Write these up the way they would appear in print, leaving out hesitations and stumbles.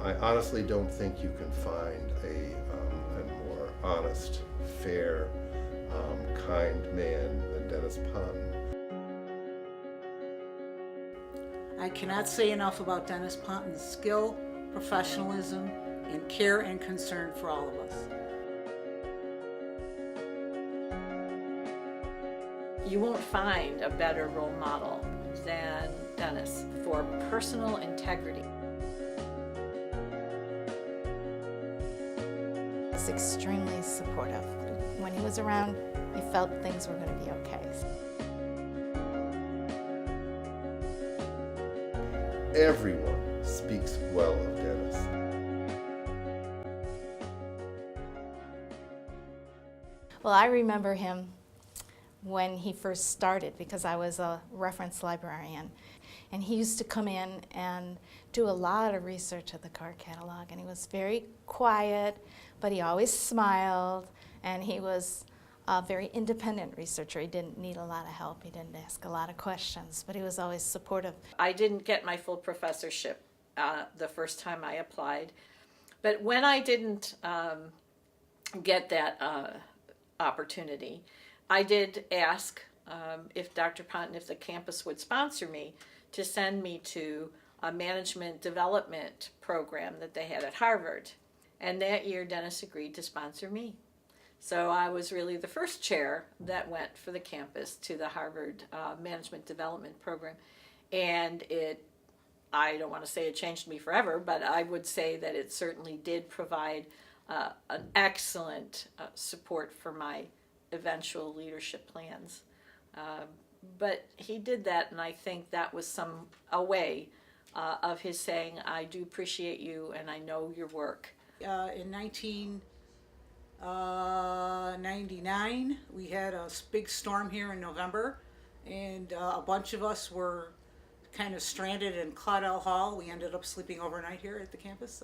I honestly don't think you can find a more honest, fair, kind man than Dennis Ponton. I cannot say enough about Dennis Ponton's skill, professionalism, and care and concern for all of us. You won't find a better role model than Dennis for personal integrity. He's extremely supportive. When he was around, you felt things were going to be okay. Everyone speaks well of Dennis. Well, I remember him when he first started because I was a reference librarian. And he used to come in and do a lot of research at the card catalog. And he was very quiet, but he always smiled. And he was a very independent researcher. He didn't need a lot of help. He didn't ask a lot of questions, but he was always supportive. I didn't get my full professorship the first time I applied. But when I didn't get that opportunity, I did ask if Dr. Ponton, if the campus would sponsor me to send me to a management development program that they had at Harvard. And that year, Dennis agreed to sponsor me. So I was really the first chair that went for the campus to the Harvard Management Development Program. And I don't want to say it changed me forever, but I would say that it certainly did provide an excellent support for my eventual leadership plans. But he did that, and I think that was a way of his saying, I do appreciate you and I know your work. In 1999, we had a big storm here in November, and a bunch of us were kind of stranded in Claudel Hall. We ended up sleeping overnight here at the campus.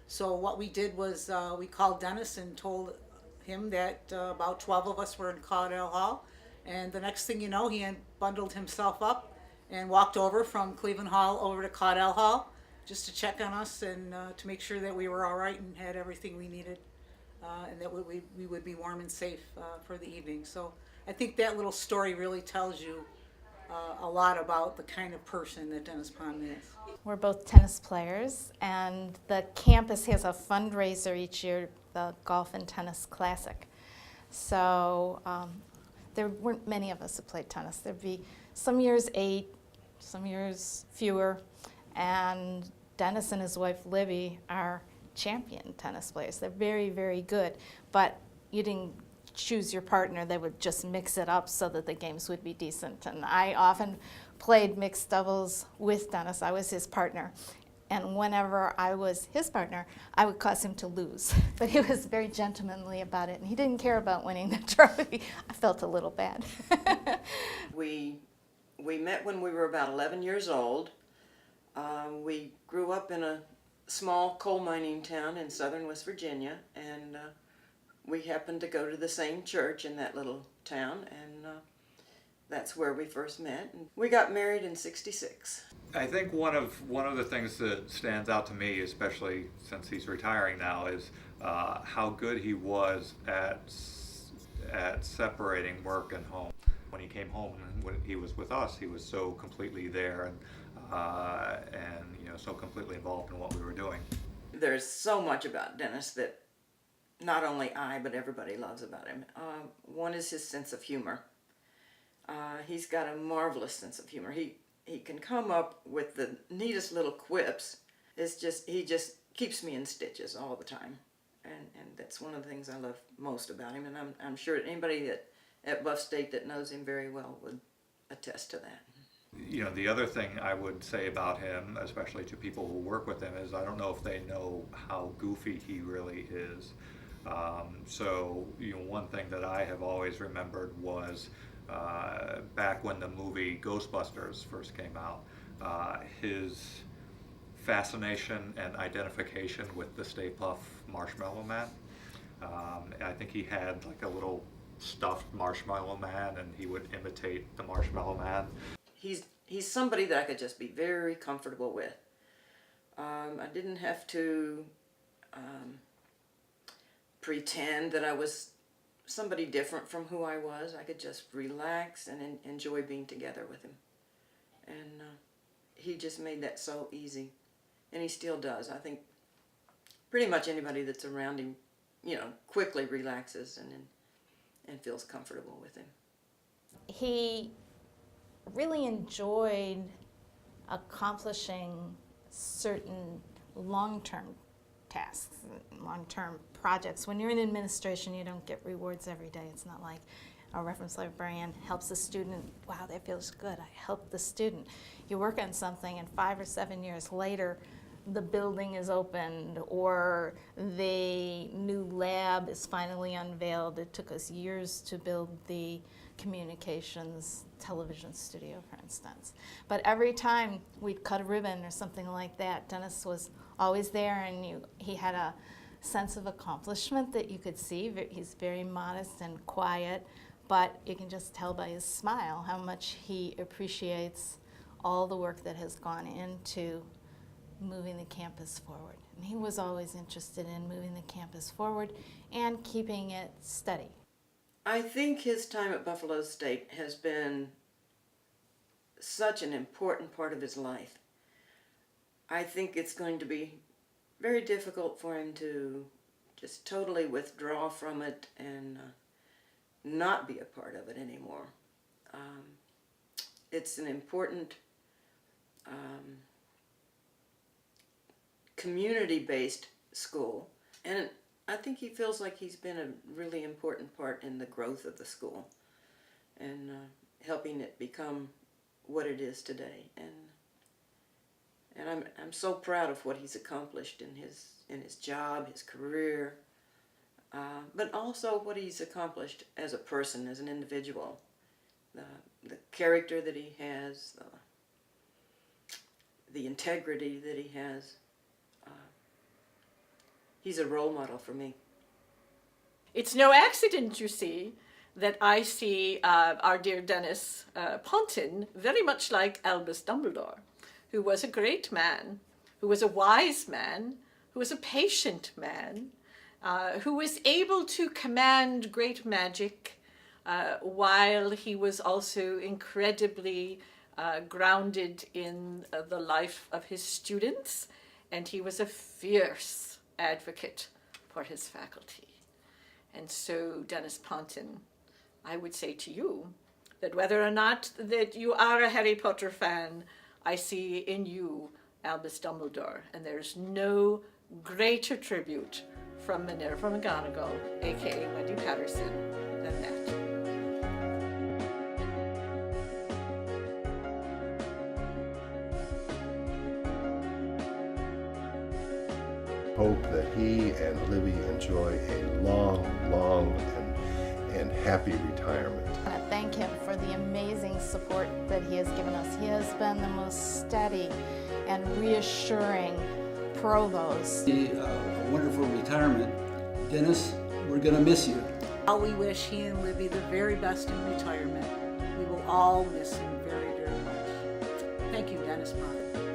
So what we did was we called Dennis and told him that about 12 of us were in Claudel Hall. And the next thing you know, he bundled himself up and walked over from Cleveland Hall over to Claudel Hall just to check on us and to make sure that we were all right and had everything we needed and that we would be warm and safe for the evening. So I think that little story really tells you a lot about the kind of person that Dennis Ponton is. We're both tennis players, and the campus has a fundraiser each year, the Golf and Tennis Classic. So there weren't many of us who played tennis. There'd be some years 8, some years fewer, and Dennis and his wife Libby are champion tennis players. They're very, very good, but you didn't choose your partner. They would just mix it up so that the games would be decent. And I often played mixed doubles with Dennis. I was his partner. And whenever I was his partner, I would cause him to lose. But he was very gentlemanly about it, and he didn't care about winning the trophy. I felt a little bad. We met when we were about 11 years old. We grew up in a small coal mining town in southern West Virginia, and we happened to go to the same church in that little town, and that's where we first met. And we got married in '66. I think one of the things that stands out to me, especially since he's retiring now, is how good he was at separating work and home. When he came home and when he was with us, he was so completely there and so completely involved in what we were doing. There's so much about Dennis that not only I, but everybody loves about him. One is his sense of humor. He's got a marvelous sense of humor. He can come up with the neatest little quips. He just keeps me in stitches all the time. And that's one of the things I love most about him. And I'm sure anybody at Buff State that knows him very well would attest to that. The other thing I would say about him, especially to people who work with him, is I don't know if they know how goofy he really is. One thing that I have always remembered was back when the movie Ghostbusters first came out, his fascination and identification with the Stay Puft Marshmallow Man. I think he had like a little stuffed Marshmallow Man, and he would imitate the Marshmallow Man. He's somebody that I could just be very comfortable with. I didn't have to pretend that I was somebody different from who I was. I could just relax and enjoy being together with him. And he just made that so easy. And he still does. I think pretty much anybody that's around him, you know, quickly relaxes and feels comfortable with him. He really enjoyed accomplishing certain long-term tasks, long-term projects. When you're in administration, you don't get rewards every day. It's not like a reference librarian helps a student, wow, that feels good, I helped the student. You work on something and 5 or 7 years later, the building is opened or the new lab is finally unveiled. It took us years to build the communications television studio, for instance. But every time we'd cut a ribbon or something like that, Dennis was always there, and he had a sense of accomplishment that you could see. He's very modest and quiet, but you can just tell by his smile how much he appreciates all the work that has gone into moving the campus forward. And he was always interested in moving the campus forward and keeping it steady. I think his time at Buffalo State has been such an important part of his life. I think it's going to be very difficult for him to just totally withdraw from it and not be a part of it anymore. It's an important community-based school, and I think he feels like he's been a really important part in the growth of the school and helping it become what it is today. And I'm so proud of what he's accomplished in his job, his career, but also what he's accomplished as a person, as an individual. The character that he has, the integrity that he has. He's a role model for me. It's no accident, you see, that I see our dear Dennis Ponton very much like Albus Dumbledore, who was a great man, who was a wise man, who was a patient man, who was able to command great magic while he was also incredibly grounded in the life of his students, and he was a fierce advocate for his faculty. And so, Dennis Ponton, I would say to you that whether or not that you are a Harry Potter fan, I see in you Albus Dumbledore, and there's no greater tribute from Minerva McGonagall, aka Wendy Patterson, than that. Hope that he and Libby enjoy a long and happy retirement. I want to thank him for the amazing support that he has given us. He has been the most steady and reassuring provost. A wonderful retirement. Dennis, we're going to miss you. We wish he and Libby the very best in retirement. We will all miss him very, very much. Thank you, Dennis Ponton.